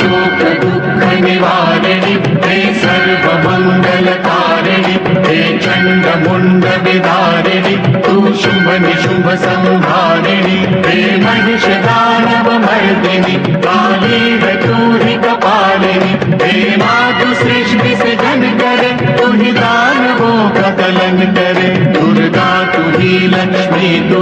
शोक दुःख निवारिणि हे सर्वमङ्गलकारिणि हे चण्डमुण्ड विदारिणि तू शुभ निशुभ संहारिणि हे महिषदानव मर्दिनि काली रतूहि कपालिनि हे मातु सृष्टि सृजन करे तू ही दानवों का दलन करे दुर्गा तू ही लक्ष्मी तू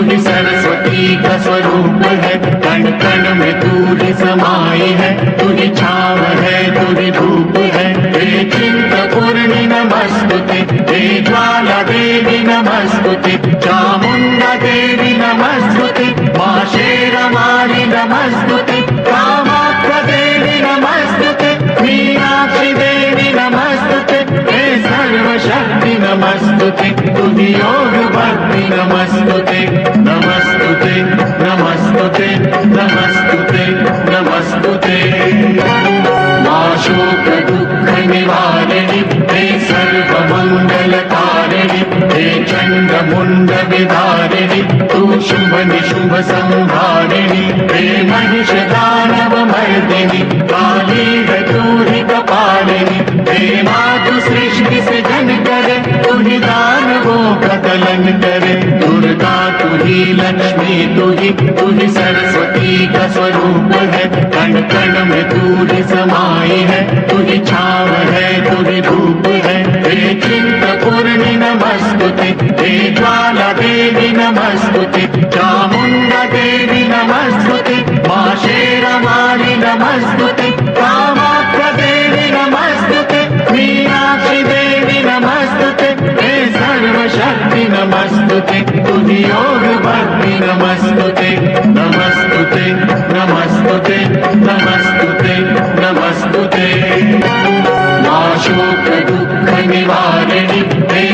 ही सरस्वती का स्वरूप है कण कण में तू ही समाई है तू ही छाव है तू ही धूप है हे चिंतपूर्णि नमस्तुते हे ज्वाला देवी नमस्तुते चामुंडा देवी नमस्तुते मां शेरवाली नमस्तुते कामाख्या देवी नमस्तुते मीनाक्षी देवी नमस्तुते हे सर्वशक्ति नमस्तुते तुझी योग भक्ति नमस्तुते नमस्तुते नमस्तुते नमस्तुते नमस्तुते मां शोक दुःख निवारिणि हे सर्वमङ्गलकारिणि हे चण्डमुण्ड विदारिणि तू शुभ निशुभ संहारिणि हे महिषदानव मर्दिनि काली रतूहि कपालिनि हे मातु सृष्टि सृजन करे तू ही दानवों का दलन करे दुर्गा तू ही लक्ष्मी तू ही सरस्वती का स्वरूप है कण कण में तू ही समाई है तू ही छाव है तू ही धूप है हे चिंतपूर्णि नमस्तुते हे ज्वाला देवी नमस्तुते चामुंडा देवी नमस्तुते मां शेरवाली नमस्तुते कामाख्या देवी नमस्तुते मीनाक्षी देवी नमस्तुते हे सर्वशक्ति नमस्तुते तुझी योग भक्ति नमस्तुते नमस्तुते नमस्तुते नमस्तुते नमस्तुते मां शोक दुःख निवारिणि हे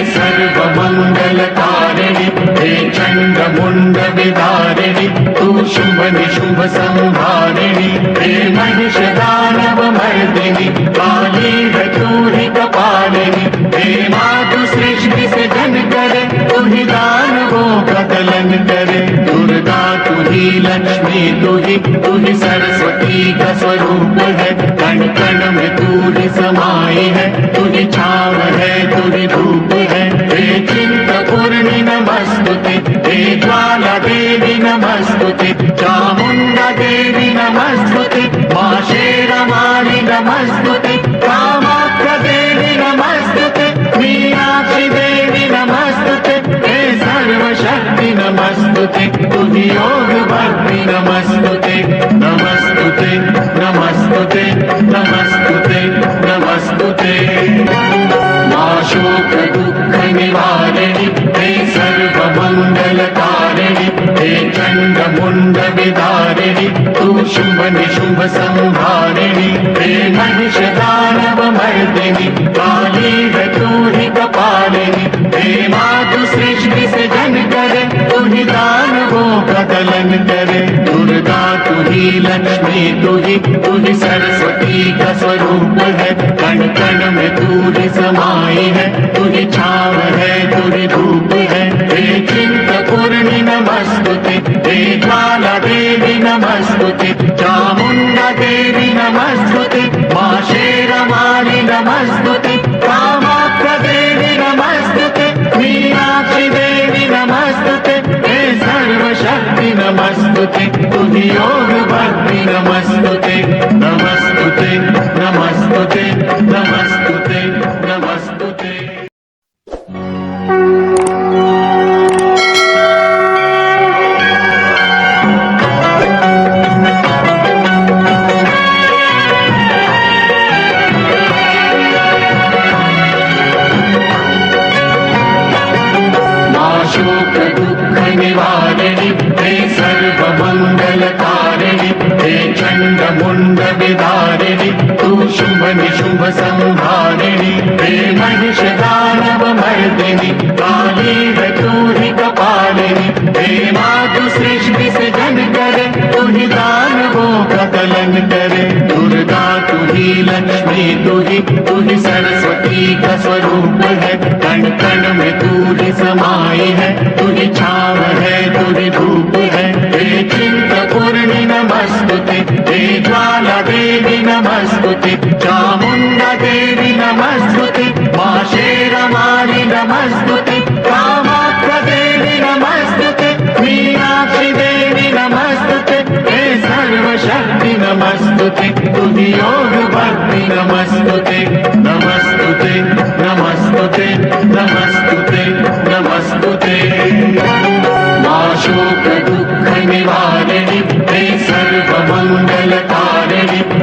सर्वमङ्गलकारिणि हे चण्डमुण्ड विदारिणि तू शुभ निशुभ संहारिणि हे महिषदानव मर्दिनि काली रतूहि कपालिनि हे मातु सृष्टि सृजन करे तू ही दानवों का दलन करे दुर्गा तू ही लक्ष्मी तू ही सरस्वती का स्वरूप है कण कण में तू ही समाई है तू ही छाव है तू ही धूप है हे चिंतपूर्णि नमस्तुते हे ज्वाला देवी नमस्तुते चामुंडा देवी नमस्तुते मां शेरवाली नमस्तुते कामाख्या देवी नमस्तुते मीनाक्षी देवी नमस्तुते हे सर्वशक्ति नमस्तुते तुझी योग भक्ति नमस्तुते नमस्तुते नमस्तुते नमस्तुते नमस्तुते मां शोक दुःख निवारिणि हे सर्वमङ्गलकारिणि हे चण्डमुण्ड विदारिणि तू शुभ निशुभ संहारिणि हे महिषदानव मर्दिनि काली रतूहि कपालिनि हे मातु सृष्टि सृजन करे तू ही दानवों का दलन करे दुर्गा तू ही लक्ष्मी तू ही सरस्वती का स्वरूप है कण कण में तू ही समाई है तू ही छाव है तू ही धूप है हे चिंतपूर्णि नमस्तुते हे ज्वाला देवी नमस्तुते चामुंडा देवी नमस्तुते मां शेरवाली नमस्तुते कामाख्या देवी नमस्तुते मीनाक्षी देवी नमस्तुते हे सर्वशक्ति नमस्तुते तुझी योग भक्ति नमस्तुते नमस्तुते नमस्तुते नमस्तुते नमस्तुते शोक दुःख निवारिणि हे सर्वमङ्गलकारिणि हे चण्डमुण्ड विदारिणि तू शुभ निशुभ संहारिणि हे महिषदानव मर्दिनि काली रतूहि कपालिनि हे मातु सृष्टि सृजन करे तू ही दानवों का दलन करे दुर्गा तू ही लक्ष्मी तू ही सरस्वती का स्वरूप है कण कण में तू ही समाई है तू ही छाव है तू ही धूप है हे चिंतपूर्णि नमस्तुते हे ज्वाला देवी नमस्तुते, चामुण्डा देवी नमस्तुते, मा शेरवाली नमस्तुते, कामाख्या देवी नमस्तुते, मीनाक्षी देवी नमस्तुते, हे सर्वशक्ति नमस्तुते, तुझी योग भक्ति नमस्तुते, नमस्तुते नमस्तुते नमस्तुते नमस्तुते। मा शोक दुःख निवारिणि, हे सर्वमङ्गलकारिणि,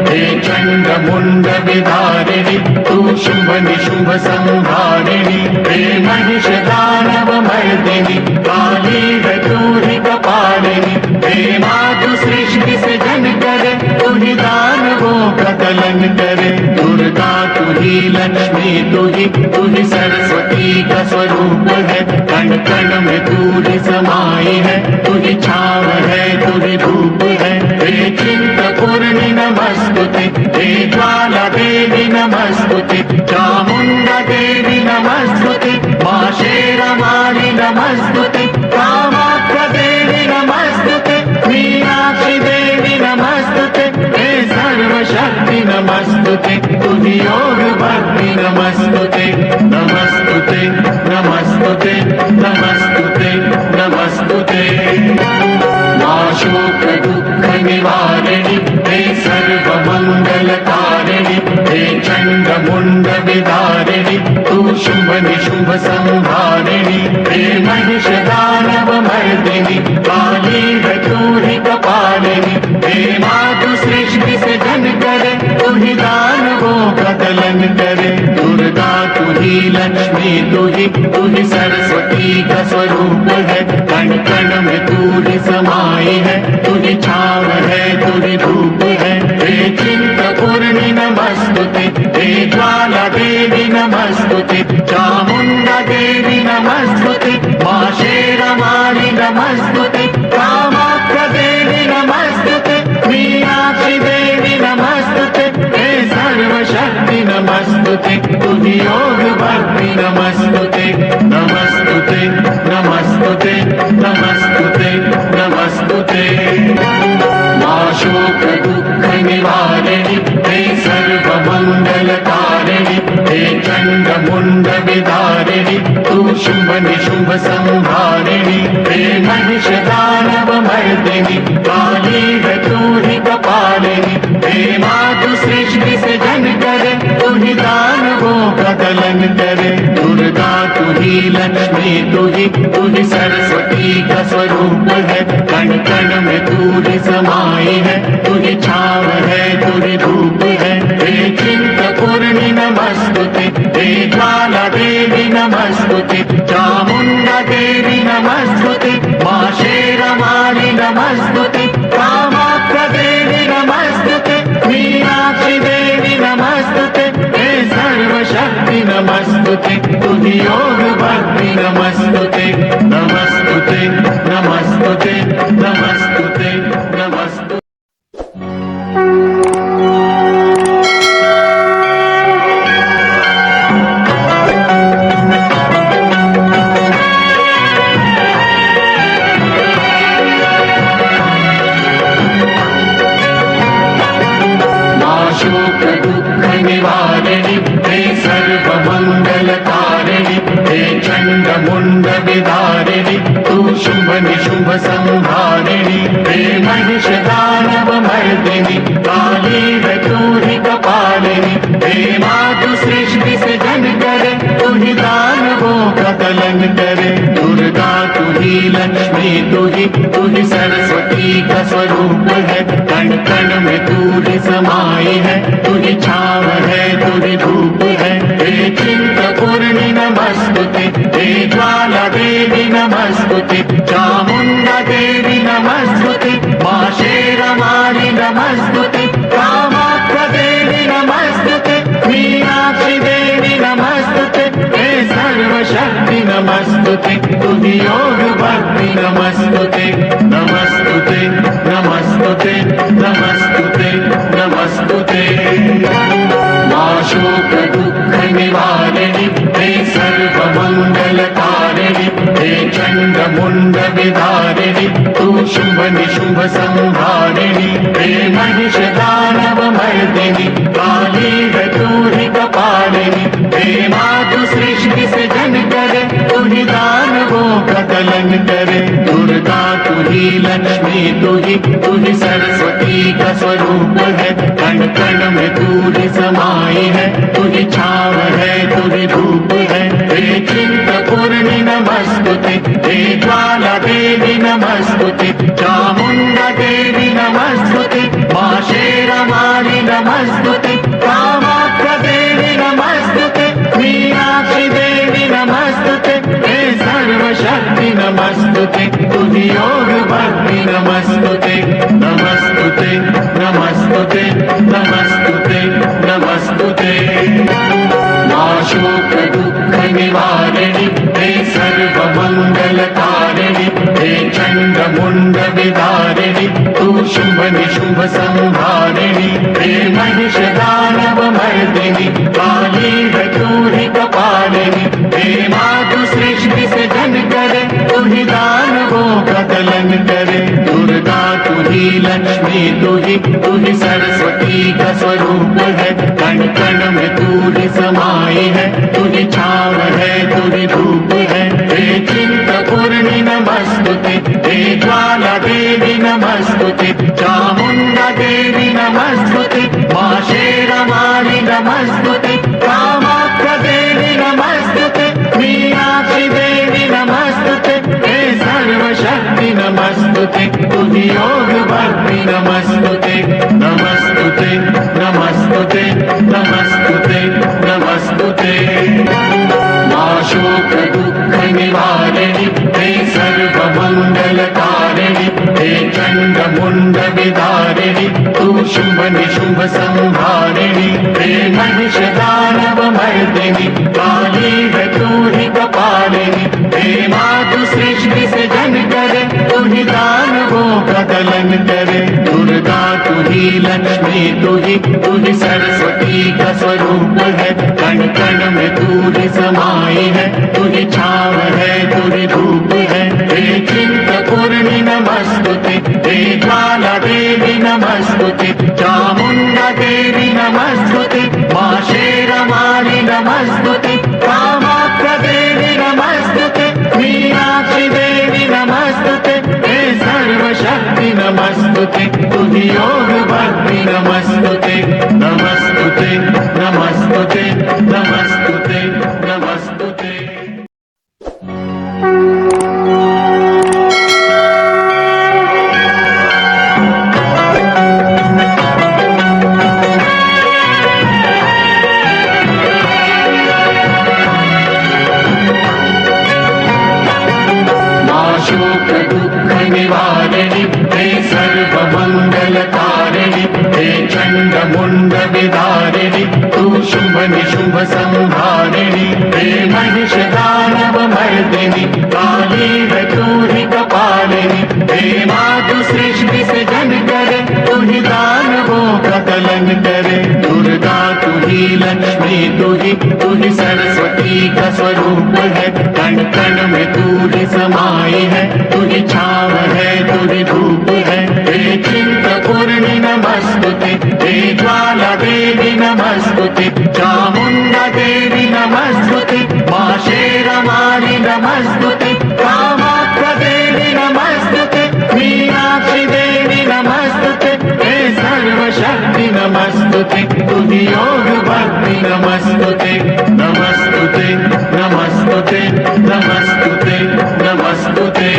हे चण्डमुण्ड विदारिणि, तू शुम्भ निशुम्भ संहारिणि, हे महिष दानव मर्दिनि, काली रतूहि कपालिनि, हे मातु सृष्टि सृजन करे, तुहि दानवों का कलन करे, दुर्गा तुहि लक्ष्मी तुहि सरस्वती का स्वरूप है, कण कण में तुहि समाई है, तुहि छाव है तुहि धूप है, हे चिंतपूर्णि नमस्तुते, हे ज्वाला देवी नमस्तुते, चामुण्डा देवी नमस्तुते, मा शेरवाली नमस्तुते, कामाख्या देवी नमस्तुते, मीनाक्षी देवी नमस्तुते, हे सर्वशक्ति नमस्तुते, तुझी योग भक्ति नमस्तुते, नमस्तुते नमस्तुते नमस्तुते नमस्तुते। मा शोक दुःख निवारिणि, हे सर्वमङ्गलकारिणि, हे चण्डमुण्ड विदारिणि, तू शुम्भ निशुम्भ संहारिणि, हे महिष दानव मर्दिनि, काली रतूहि कपालिनि, हे मातु सृष्टि सृजन करे, तुहि दानवों का कलन करे, दुर्गा तुहि लक्ष्मी तुहि सरस्वती का स्वरूप है, कण कण में तुहि समाई है, तुहि छाव है तुहि धूप है, हे चिंतपूर्णि नमस्तुते, हे ज्वाला देवी नमस्तुते, चामुण्डा देवी नमस्तुते, मा शेरवाली नमस्तुते, कामाख्या देवी नमस्तुते, मीनाक्षी देवी नमस्तुते, हे सर्वशक्ति नमस्तुते, तुझी योग भक्ति नमस्तुते, नमस्तुते नमस्तुते नमस्तुते नमस्तुते। मा शोक दुःख निवारिणि, हे सर्वमङ्गलकारिणि, हे चण्डमुण्ड विदारिणि, तू शुम्भ निशुम्भ संहारिणि, हे महिष दानव मर्दिनि, काली रतूहि कपालिनि, हे मातु सृष्टि सृजन करे, तुहि दानवों का कलन करे, दुर्गा तुहि लक्ष्मी तुहि सरस्वती का स्वरूप है, कण कण में तुहि समाई है, तुहि छाव है तुहि धूप है, हे चिंतपूर्णि नमस्तुते, हे ज्वाला देवी नमस्तुते, चामुण्डा देवी नमस्तुते, मा शेरवाली नमस्तुते, कामाख्या देवी नमस्तुते, मीनाक्षी देवी नमस्तुते, हे सर्वशक्ति नमस्तुते, तुझी योग भक्ति नमस्तुते, नमस्तुते नमस्तुते नमस्तुते नमस्तुते। शोक दुःख निवारिणि, हे सर्वमङ्गलकारिणि, हे चण्डमुण्ड विदारिणि, तू शुम्भ निशुम्भ संहारिणि, हे महिष दानव मर्दिनि, काली रतूहि कपालिनि, हे मातु सृष्टि सृजन करे, तुहि दानवों का कलन करे, दुर्गा तुहि लक्ष्मी तुहि सरस्वती का स्वरूप है, कण कण में तुहि समाई है, तुहि छाव है तुहि धूप है, हे चिंतपूर्णि नमस्तुते, हे ज्वाला देवी नमस्तुते, चामुण्डा देवी नमस्तुते, मा शेरवाली नमस्तुते, कामाख्या देवी नमस्तुते, मीनाक्षी देवी नमस्तुते, हे सर्वशक्ति नमस्तुते, तुझी योग भक्ति नमस्तुते, नमस्तुते नमस्तुते नमस्तुते नमस्तुते। मा शोक दुःख निवारिणि, हे सर्वमङ्गलकारिणि, हे चण्डमुण्ड विदारिणि, तू शुम्भ शुंभ निशुंभ संहारिणि हे महिष दानव मर्दिनि काली रतूहि कपालिनि हे मातु सृष्टि सृजन करे तुहि दानवों का दलन करे दुर्गा तुहि लक्ष्मी तुहि सरस्वती का स्वरूप है कण कण में तुहि समाई है तुहि छाव है तुहि धूप है हे चिंतपूर्णि नमस्तुते हे ज्वाला देवी नमस्तुते चामुंडा देवी नमस्तुते मां शेरावाली नमस्तुते कामाख्या देवी नमस्तुते मीनाक्षी देवी नमस्तुते हे सर्वशक्ति नमस्तुते तुझी योग भक्ति नमस्तुते नमस्तुते नमस्तुते नमस्तुते नमस्तुते मां शोक दुख निवारिणि हे सर्व मंगल कारिणि हे चंड मुंड विदारिणि तू शुंभ निशुंभ संहारिणि हे महिष दानव मर्दिनि काली रतूहि कपालिनि हे मातु सृष्टि सृजन करे तुहि दानवों का दलन करे दुर्गा तुहि लक्ष्मी तुहि सरस्वती का स्वरूप है कण कण में तुहि समाई है तुहि छाव है तुहि धूप है हे चिंतपूर्णि नमस्तुते हे ज्वाला देवी नमस्तुते चामुंडा देवी नमस्तुते मां शेरावाली नमस्तुते कामाख्या देवी नमस्तुते मीनाक्षी देवी नमस्तुते हे सर्वशक्ति नमस्तुते तुझी योग भक्ति नमस्तुते नमस्तुते नमस्तुते नमस्तुते नमस्तुते मां शोक दुख निवारिणि हे सर्व मंगल कारिणि हे चंड मुंड विदारिणि तू शुंभ निशुंभ संहारिणि हे महिष दानव मर्दिनि काली रतूहि कपालिनि हे मातु सृष्टि सृजन करे तुहि दानवों का दलन करे दुर्गा तुहि लक्ष्मी तुहि सरस्वती का स्वरूप है कण कण में तुहि समाई है तुहि छाव है तुहि धूप है हे चिंतपूर्णि नमस्तुते हे ज्वाला देवी नमस्तुते चामुंडा देवी नमस्तुते मां शेरावाली नमस्तुते कामाख्या देवी नमस्तुते मीनाक्षी देवी नमस्तुते हे सर्वशक्ति नमस्तुते तुझी योग भक्ति नमस्तुते नमस्तुते नमस्तुते नमस्तुते नमस्तुते शोक दुख निवारिणि हे सर्व मंगल कारिणि हे चंड मुंड विदारिणि तू शुंभ निशुंभ संहारिणि हे महिष दानव मर्दिनि काली रतूहि कपालिनि हे मातु सृष्टि सृजन करे तुहि दानवों का दलन करे दुर्गा तुहि लक्ष्मी तुहि सरस्वती का स्वरूप है कण कण में तुहि समाई है तुहि छाव है तुहि धूप है हे चिंतपूर्णि नमस्तुते हे ज्वाला देवी नमस्तुते चामुंडा देवी नमस्तुते मां शेरावाली नमस्तुते कामाख्या देवी नमस्तुते मीनाक्षी देवी नमस्तुते हे सर्वशक्ति नमस्तुते तुझी योग भक्ति नमस्तुते नमस्तुते नमस्तुते नमस्तुते नमस्तुते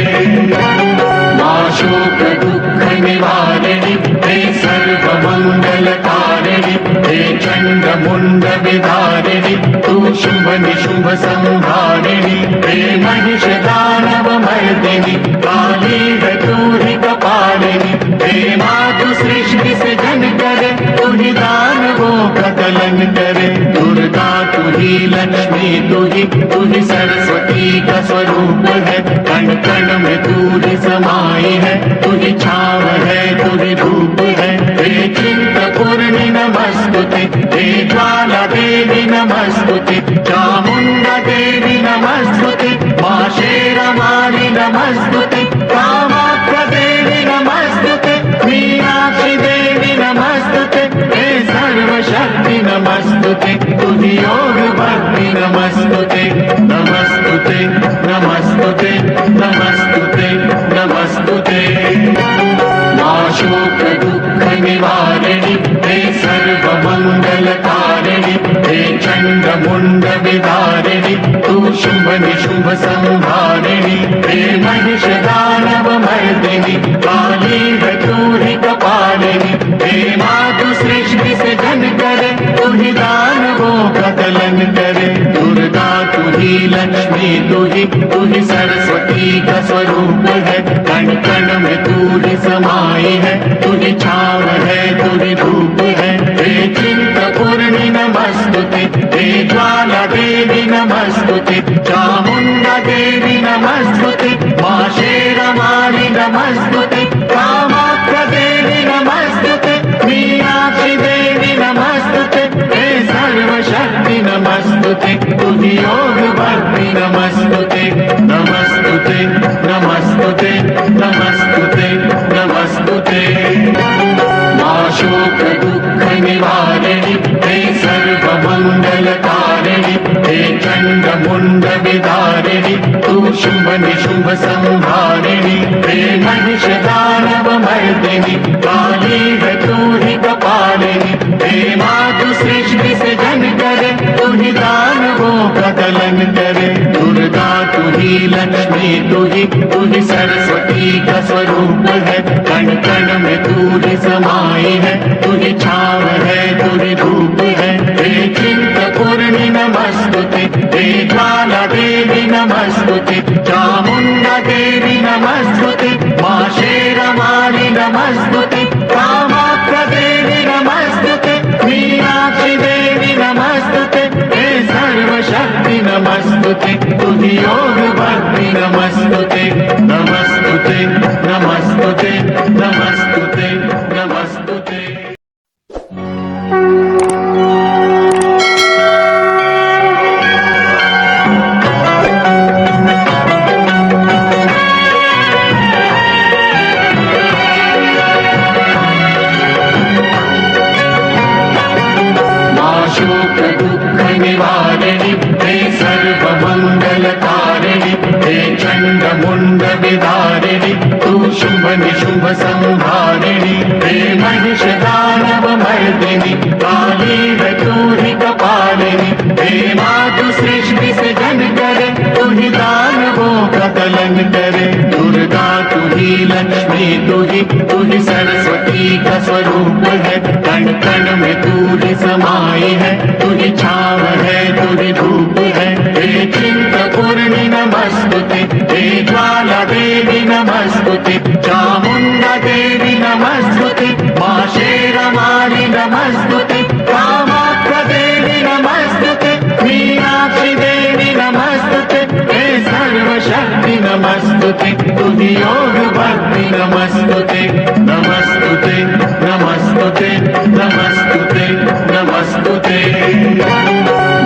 मां शोक दुख निवारिणि हे सर्व मंगल कारिणि हे चंड मुंड विदारिणि तू शुंभ निशुंभ संहारिणि हे महिष दानव मर्दिनि काली रतूहि कपालिनि हे मातु सृष्टि सृजन करे तुहि दानवों का दलन करे दुर्गा तुहि लक्ष्मी तुहि सरस्वती का स्वरूप है कण कण में तुहि समाई है तुहि छाव है तुहि धूप है हे चिंतपूर्णि नमस्तुते हे ज्वाला देवी नमस्तुते चामुंडा देवी नमस्तुते मां शेरावाली नमस्तुते कामाख्या देवी नमस्तुते तुहि योग भक्ति नमस्तुते नमस्तुते नमस्तुते नमस्तुते नमस्तुते मां शोक दुःख निवारिणि हे सर्व मंगल कारिणि हे चंड मुंड विदारिणि तू शुभ निशुभ संहारिणि हे महिष दानव मर्दिनि काली धतूरि कपालिनि हे मातु सृष्टि से जन करे तुहि दानवों का दलन करे दुर्गा तुहि लक्ष्मी तुहि सरस्वती का स्वरूप है कण कण में तूहि समाई है तुहि छाव है तुहि धूप है हे चिंतपूर्णि नमस्तुते हे ज्वाला देवी नमस्तुते चामुंडा देवी नमस्तुते मां शेरवाली नमस्तुते कामाख्या देवी नमस्तुते मीनाक्षी देवी नमस्तुते हे सर्वशक्ति नमस्तुते तुहि योग भक्ति नमस्तुते नमस्तुते नमस्तुते नमस्तुते नमस्तुते मां शोक दुःख निवारिणि हे सर्व मंगल कारिणि हे चंड मुंड विदारिणि तू शुभ निशुभ संहारिणि हे महिष दानव मर्दिनि काली धतूरि कपालिनि हे मातु सृष्टि से जन करे तुहि दानवों का दलन करे दुर्गा तुहि लक्ष्मी तुहि सरस्वती का स्वरूप है कण कण में तूहि समाई है तुहि छाव है तुहि धूप है हे चिंतपूर्णि नमस्तुते हे ज्वाला देवी नमस्तुते चामुंडा देवी नमस्तुते मां शेरवाली नमस्तुते कामाख्या देवी नमस्तुते मीनाक्षी देवी नमस्तुते हे सर्वशक्ति नमस्तुते तुहि योग भक्ति नमस्तुते नमस्तुते नमस्तुते नमस्तुते नमस्तुते शोक दुःख निवारिणि हे सर्व मंगल कारिणि हे चंड मुंड विदारिणि तू शुभ निशुभ संहारिणि हे महिष दानव मर्दिनि काली धतूरि कपालिनि हे मातु सृष्टि से जन करे तुहि दानवों का दलन करे दुर्गा तुहि लक्ष्मी तुहि सरस्वती का स्वरूप है कण कण में तूहि समाई है तुहि छाव है तुहि धूप है हे चिंतपूर्णि नमस्तुते हे ज्वाला देवी नमस्तुते चामुंडा देवी नमस्तुते मां शेरवाली नमस्तुते कामाख्या देवी नमस्तुते मीनाक्षी देवी नमस्तुते हे सर्वशक्ति नमस्तुते तुहि योग भक्ति नमस्तुते नमस्तुते नमस्तुते नमस्तुते नमस्तुते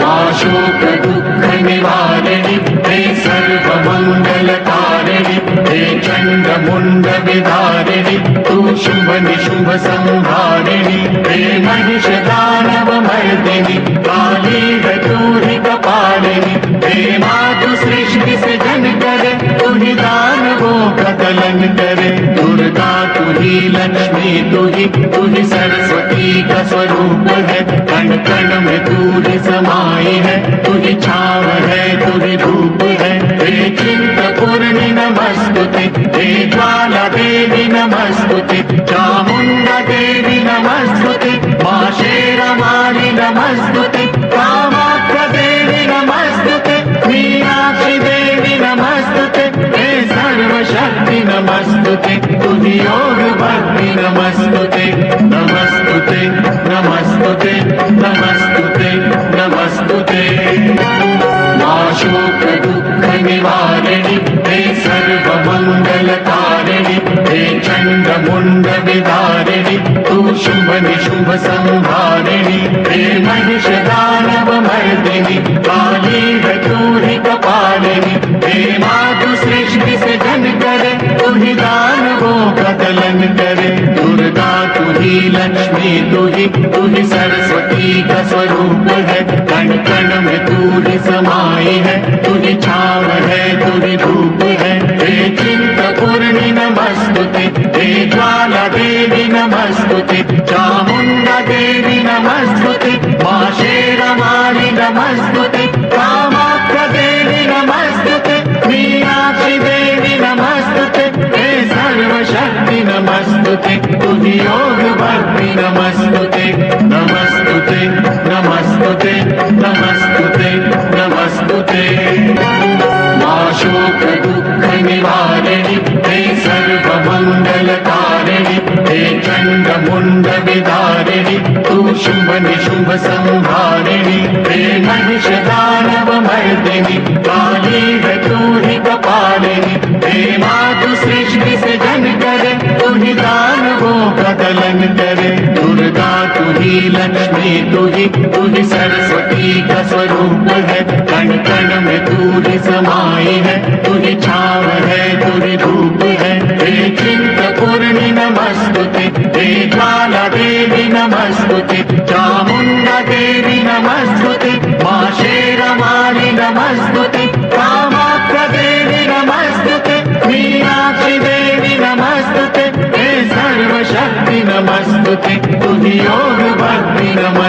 मां शोक दुःख निवारिणि हे सर्व मंगल कारिणि हे चंड मुंड विदारिणि तू शुभ निशुभ संहारिणि हे महिष दानव मर्दिनि काली धतूरि कपालिनि हे मातु सृष्टि से जन करे तुहि दानवों का दलन करे दुर्गा तुहि लक्ष्मी तुहि सरस्वती का स्वरूप है कण कण में तूहि समाई है तुहि छाव है तुहि धूप है हे चिंतपूर्णि नमस्तुते हे ज्वाला देवी नमस्तुते चामुंडा देवी नमस्तुते मां शेरवाली नमस्तुते कामाख्या देवी नमस्तुते मीनाक्षी देवी नमस्तुते हे सर्वशक्ति नमस्तुते तुहि योग भक्ति नमस्तुते नमस्तुते नमस्तुते नमस्तुते नमस्तुते मां शोक दुःख निवारिणि हे सर्व मंगल कारिणि हे चंड मुंड विदारिणि तू शुभ निशुभ संहारिणि हे महिष दानव मर्दिनि काली धतूरि कपालिनि हे मातु सृष्टि से जन करे तुहि दानवों का दलन करे दुर्गा तुहि लक्ष्मी तू ही सरस्वती का स्वरूप है, कण कण में तू ही समाई है, तू ही छाव है, तू ही धूप है। हे चिंतपूर्णि नमस्तुते, हे ज्वाला देवी नमस्तुते, चामुंडा देवी नमस्तुते, मां शेरवाली नमस्तुते, कामाख्या देवी नमस्तुते, मीनाक्षी देवी नमस्तुते, हे सर्वशक्ति नमस्तुते, तुझी योग भक्ति नमस्तुते, नमस्तुते नमस्तुते नमस्तुते नमस्तुते। मां शोक दुःख निवारिणि, हे सर्वमङ्गलकारिणि, हे चण्डमुण्ड विदारिणि, तू शुभ निशुभ संहारिणि, हे महिषदानव मर्दिनि, काली है तू ही कपालिनी, हे मातु सृष्टि से जन करे, तू ही दानवों का दलन करे। दुर्गा तू ही लक्ष्मी तू ही सरस्वती का स्वरूप है, कण कण में तू ही समाई है, तू ही छाव है, तू ही धूप है। हे चिंतपूर्णि नमस्तुते, हे ज्वाला देवी नमस्तुते, चामुंडा देवी नमस्तुते, मां शेरवाली नमस्तुते, कामाख्या देवी नमस्तुते, मीनाक्षी देवी नमस्तुते, हे सर्वशक्ति नमस्तुते, तुझी योग भक्ति नमस्तुते।